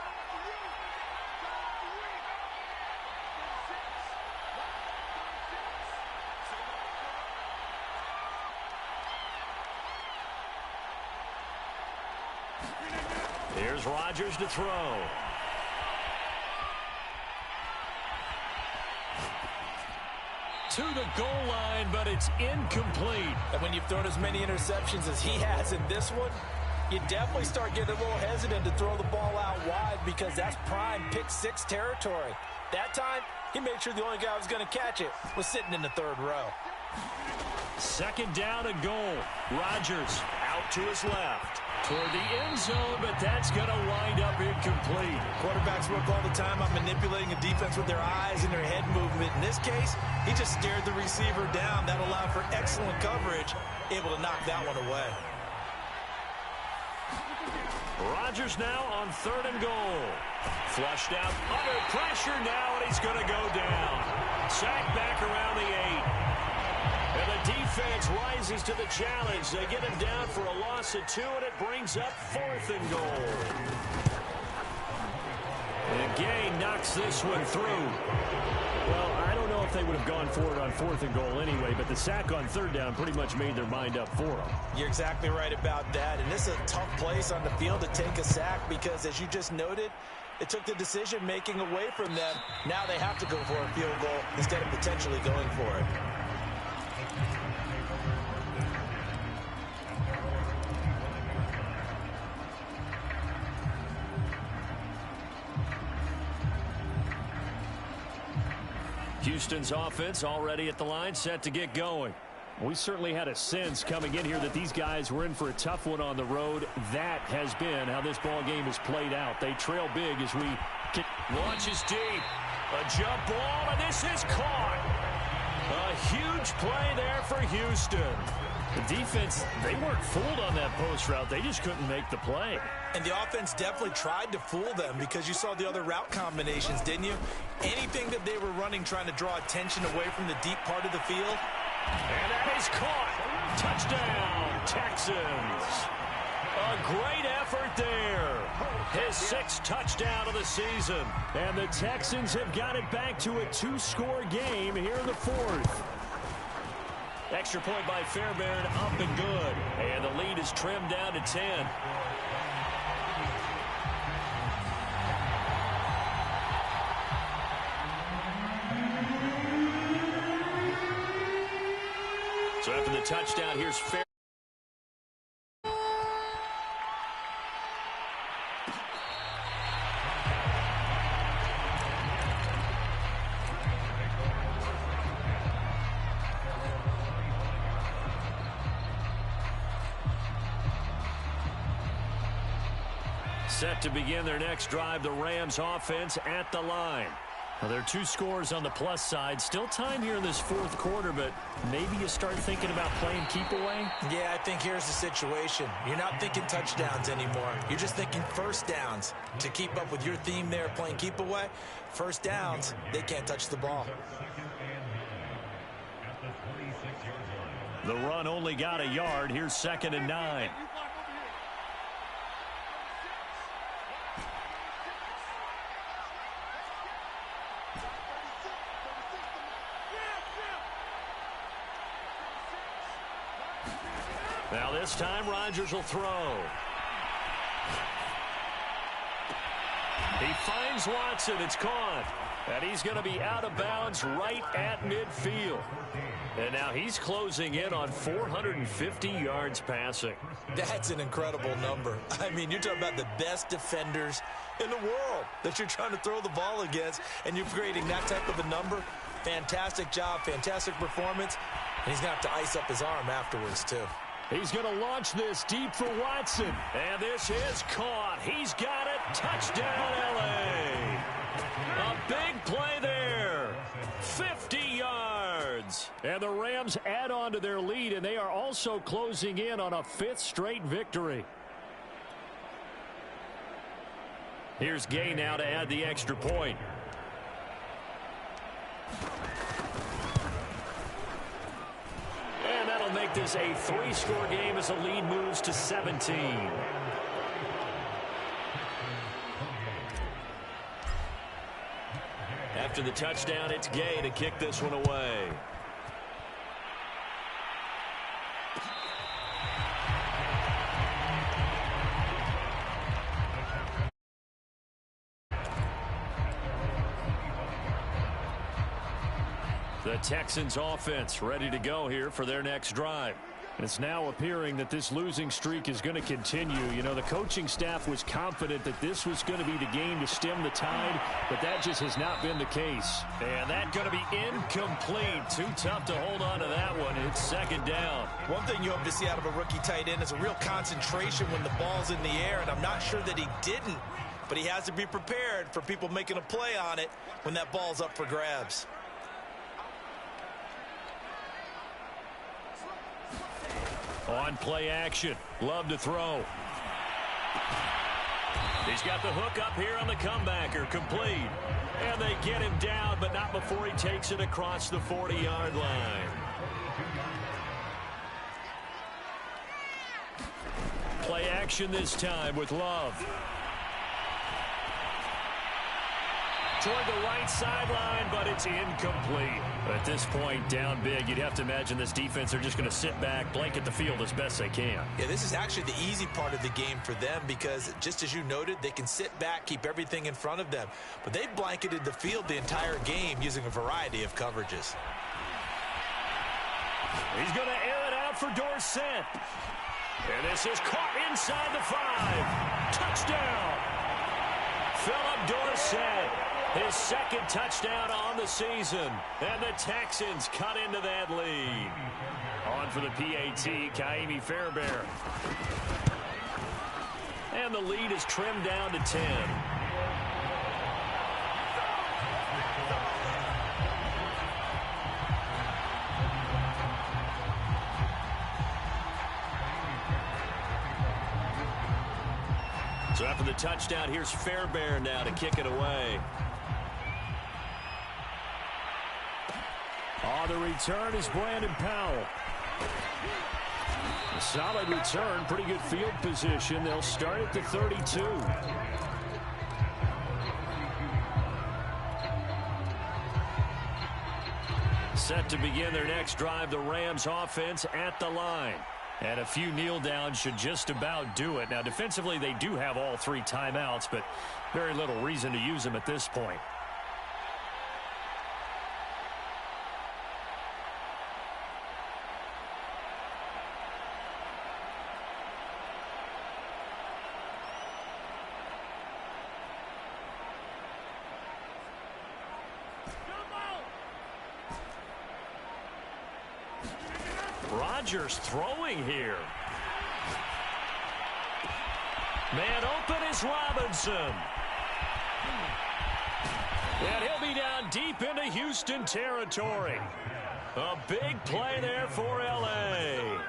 Here's Rodgers to throw. To the goal line, but it's incomplete. And when you've thrown as many interceptions as he has in this one, you definitely start getting a little hesitant to throw the ball out wide because that's prime pick 6 territory. That time, he made sure the only guy who was going to catch it was sitting in the 3rd row. 2nd down and goal. Rodgers out to his left. Toward the end zone, but that's going to wind up incomplete. Quarterbacks work all the time on manipulating a defense with their eyes and their head movement. In this case, he just stared the receiver down. That allowed for excellent coverage, able to knock that one away. Rodgers now on 3rd and goal. Flushed out under pressure now, and he's going to go down. Sacked back around the 8. And the defense rises to the challenge. They get him down for a loss of 2, and it brings up 4th and goal. And Gay knocks this one through. Well, I don't know if they would have gone for it on 4th and goal anyway, but the sack on 3rd down pretty much made their mind up for them. You're exactly right about that. And this is a tough place on the field to take a sack because, as you just noted, it took the decision-making away from them. Now they have to go for a field goal instead of potentially going for it. Houston's offense already at the line, set to get going. We certainly had a sense coming in here that these guys were in for a tough one on the road. That has been how this ball game has played out. They trail big as we kick. Launches deep. A jump ball, and this is caught. A huge play there for Houston. The defense, they weren't fooled on that post route. They just couldn't make the play. And the offense definitely tried to fool them because you saw the other route combinations, didn't you? Anything that they were running trying to draw attention away from the deep part of the field. And that is caught. Touchdown, Texans. A great effort there. His 6th touchdown of the season. And the Texans have got it back to a 2-score game here in the 4th. Extra point by Fairbairn, up and good. And the lead is trimmed down to 10. So after the touchdown, here's Fairbairn. Set to begin their next drive, the Rams offense at the line. Well, there are 2 scores on the plus side. Still time here in this fourth quarter, but maybe you start thinking about playing keep away? Yeah, I think here's the situation. You're not thinking touchdowns anymore. You're just thinking first downs. To keep up with your theme there playing keep away, first downs, they can't touch the ball. The run only got a yard. Here's 2nd and 9. Now this time Rodgers will throw. He finds Watson. It's caught. And he's going to be out of bounds right at midfield. And now he's closing in on 450 yards passing. That's an incredible number. I mean, you're talking about the best defenders in the world that you're trying to throw the ball against, and you're creating that type of a number. Fantastic job, fantastic performance. And he's going to have to ice up his arm afterwards, too. He's going to launch this deep for Watson. And this is caught. He's got it. Touchdown, L.A. A big play there. 50 yards. And the Rams add on to their lead, and they are also closing in on a 5th straight victory. Here's Gay now to add the extra point. And that'll make this a 3-score game as the lead moves to 17. After the touchdown, it's Gay to kick this one away. The Texans offense ready to go here for their next drive. And it's now appearing that this losing streak is going to continue. You know, the coaching staff was confident that this was going to be the game to stem the tide, but that just has not been the case. And that's going to be incomplete. Too tough to hold on to that one. It's 2nd down. One thing you hope to see out of a rookie tight end is a real concentration when the ball's in the air, and I'm not sure that he didn't, but he has to be prepared for people making a play on it when that ball's up for grabs. On play action. Love to throw. He's got the hook up here on the comebacker. Complete. And they get him down, but not before he takes it across the 40-yard line. Play action this time with Love. Toward the right sideline, but it's incomplete. At this point, down big, you'd have to imagine this defense are just going to sit back, blanket the field as best they can. Yeah, this is actually the easy part of the game for them because, just as you noted, they can sit back, keep everything in front of them. But they've blanketed the field the entire game using a variety of coverages. He's going to air it out for Dorsett. And this is caught inside the 5. Touchdown! Philip Dorsett. His 2nd touchdown on the season. And the Texans cut into that lead. On for the PAT, Kaimi Fairbairn. And the lead is trimmed down to 10. So after the touchdown, here's Fairbairn now to kick it away. The return is Brandon Powell. A solid return, pretty good field position. They'll start at the 32. Set to begin their next drive, the Rams offense at the line. And a few kneel downs should just about do it. Now, defensively, they do have all 3 timeouts, but very little reason to use them at this point. Rodgers throwing here. Man open is Robinson. And he'll be down deep into Houston territory. A big play there for L.A.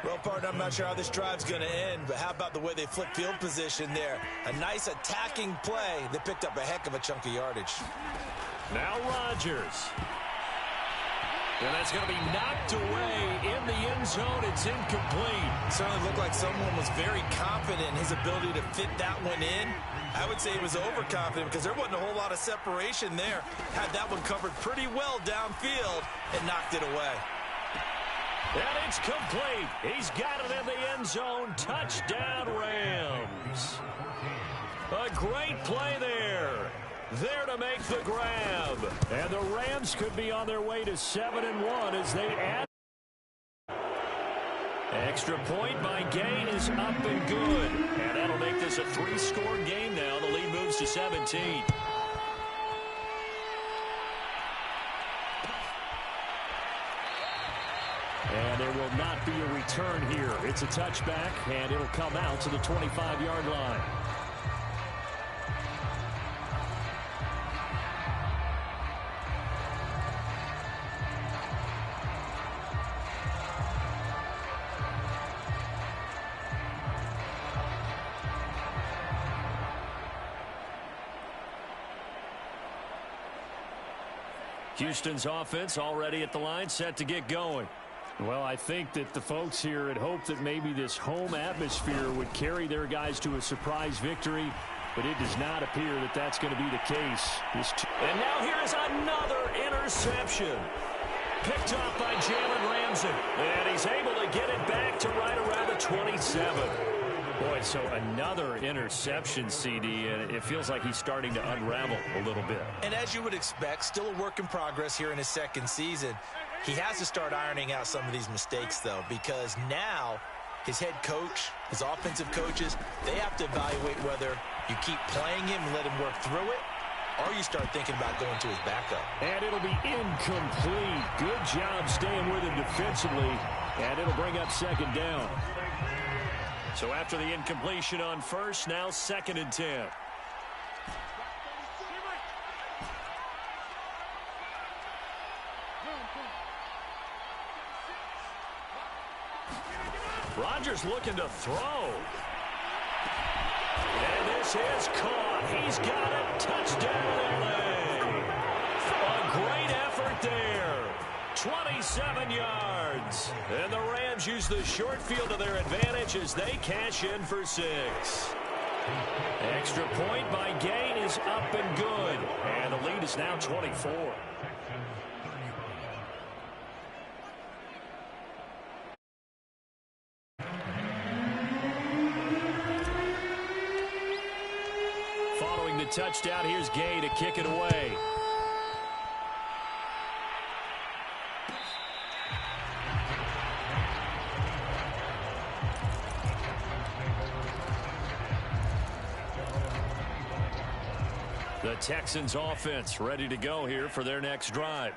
Well, partner, I'm not sure how this drive's going to end, but how about the way they flip field position there? A nice attacking play that picked up a heck of a chunk of yardage. Now Rodgers. And that's going to be knocked away in the end zone. It's incomplete. It certainly looked like someone was very confident in his ability to fit that one in. I would say he was overconfident because there wasn't a whole lot of separation there. Had that one covered pretty well downfield and knocked it away. And it's complete. He's got it in the end zone. Touchdown, Rams. A great play there. There to make the grab. And the Rams could be on their way to 7-1 as they add. Extra point by Gain is up and good. And that'll make this a 3-score game now. The lead moves to 17. And there will not be a return here. It's a touchback, and it'll come out to the 25-yard line. Houston's offense already at the line, set to get going. Well, I think that the folks here had hoped that maybe this home atmosphere would carry their guys to a surprise victory, but it does not appear that that's going to be the case. And now here is another interception. Picked off by Jalen Ramsey. And he's able to get it back to right around the 27. Boy, so another interception, CD, and it feels like he's starting to unravel a little bit. And as you would expect, still a work in progress here in his second season. He has to start ironing out some of these mistakes, though, because now his head coach, his offensive coaches, they have to evaluate whether you keep playing him and let him work through it, or you start thinking about going to his backup. And it'll be incomplete. Good job staying with him defensively, and it'll bring up second down. So after the incompletion on first, now 2nd and 10. Rodgers looking to throw. And this is caught. He's got it. Touchdown, LA. A great effort there. 27 yards. And the Rams use the short field to their advantage as they cash in for 6. Extra point by Gain is up and good. And the lead is now 24. Following the touchdown, here's Gay to kick it away. The Texans offense ready to go here for their next drive.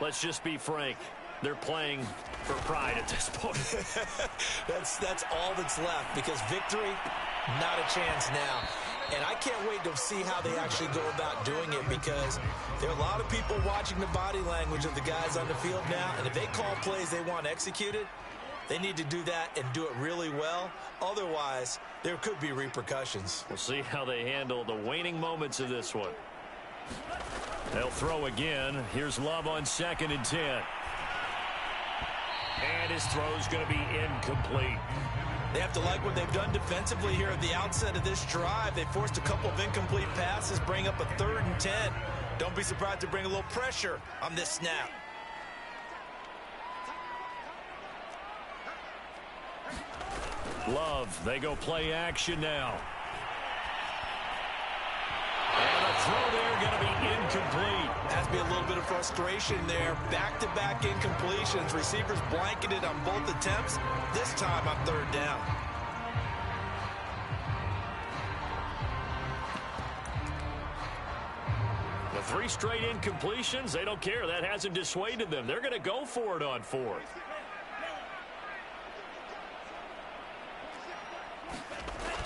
Let's just be frank. They're playing for pride at this point. That's all that's left, because victory, not a chance now. And I can't wait to see how they actually go about doing it, because there are a lot of people watching the body language of the guys on the field now, and if they call plays they want executed, they need to do that and do it really well. Otherwise, there could be repercussions. We'll see how they handle the waning moments of this one. They'll throw again. Here's Love on 2nd and 10. And his throw's going to be incomplete. They have to like what they've done defensively here at the outset of this drive. They forced a couple of incomplete passes, bring up a 3rd and 10. Don't be surprised to bring a little pressure on this snap. Love, they go play action now. And the throw there going to be incomplete. Has to be a little bit of frustration there. Back-to-back incompletions. Receivers blanketed on both attempts. This time on 3rd down. The 3 straight incompletions, they don't care. That hasn't dissuaded them. They're going to go for it on 4th.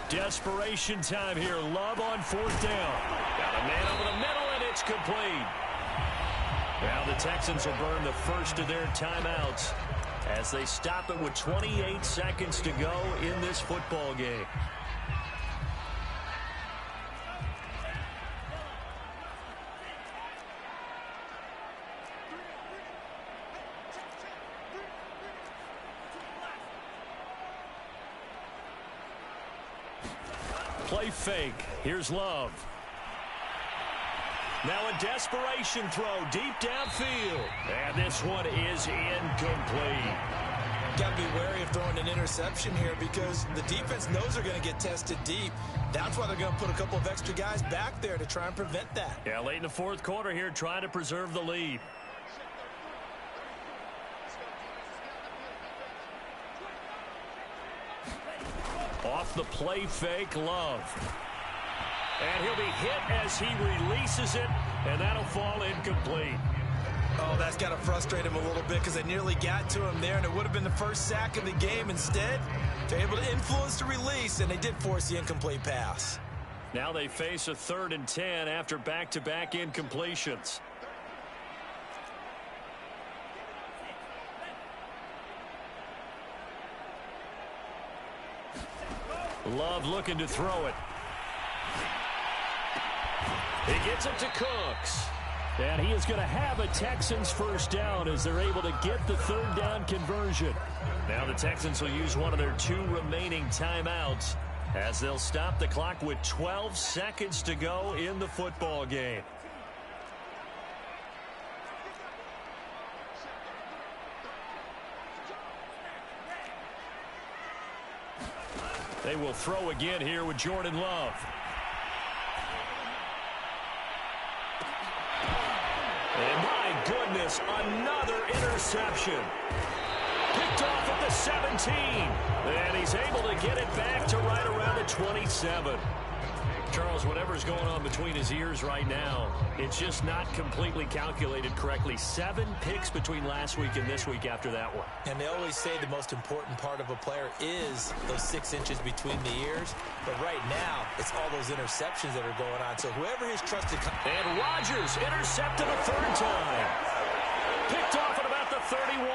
Desperation time here. Love on 4th down. Got a man over the middle, and It's complete. Now the Texans will burn the first of their timeouts as they stop it with 28 seconds to go in this football game. Play fake. Here's Love. Now a desperation throw deep downfield. And this one is incomplete. Got to be wary of throwing an interception here because the defense knows they're going to get tested deep. That's why they're going to put a couple of extra guys back there to try and prevent that. Yeah, late in the fourth quarter here, trying to preserve the lead. Off the play fake, Love. And he'll be hit as he releases it, and that'll fall incomplete. Oh, that's got to frustrate him a little bit because they nearly got to him there, and it would have been the first sack of the game. Instead, they're able to influence the release, and they did force the incomplete pass. Now they face a 3rd and 10 after back-to-back incompletions. Love looking to throw it. He gets it to Cooks. And he is going to have a Texans first down as they're able to get the 3rd down conversion. Now the Texans will use one of their 2 remaining timeouts as they'll stop the clock with 12 seconds to go in the football game. They will throw again here with Jordan Love. And my goodness, another interception. Picked off at the 17. And he's able to get it back to right around the 27. Charles, whatever's going on between his ears right now, it's just not completely calculated correctly. 7 picks between last week and this week after that one. And they always say the most important part of a player is those 6 inches between the ears. But right now, it's all those interceptions that are going on. So whoever his trusted... And Rodgers intercepted a 3rd time. Picked off at about the 31.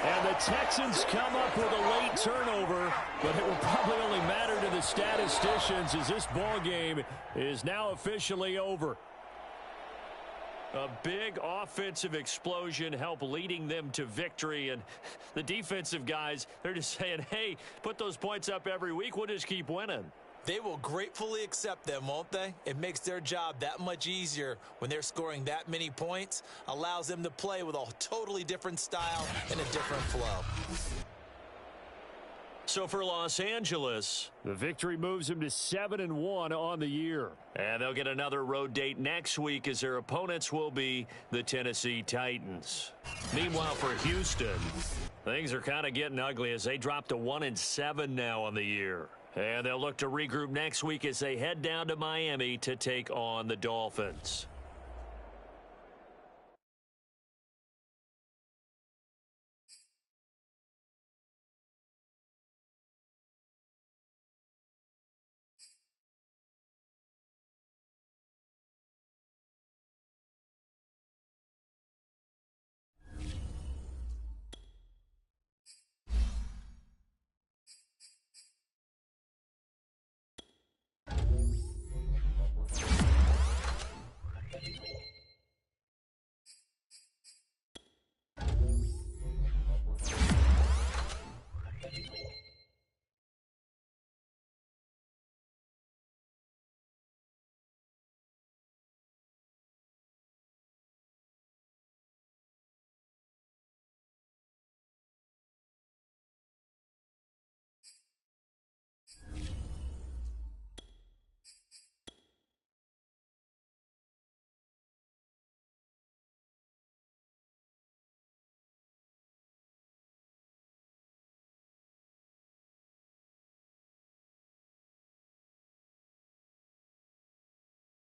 And the Texans come up with a late turnover, but it will probably only matter to the statisticians as this ball game is now officially over. A big offensive explosion helped leading them to victory, and the defensive guys, they're just saying, hey, put those points up every week, we'll just keep winning. They will gratefully accept them, won't they? It makes their job that much easier when they're scoring that many points. Allows them to play with a totally different style and a different flow. So for Los Angeles, the victory moves them to 7-1 on the year. And they'll get another road date next week as their opponents will be the Tennessee Titans. Meanwhile for Houston, things are kind of getting ugly as they drop to 1-7 now on the year. And they'll look to regroup next week as they head down to Miami to take on the Dolphins.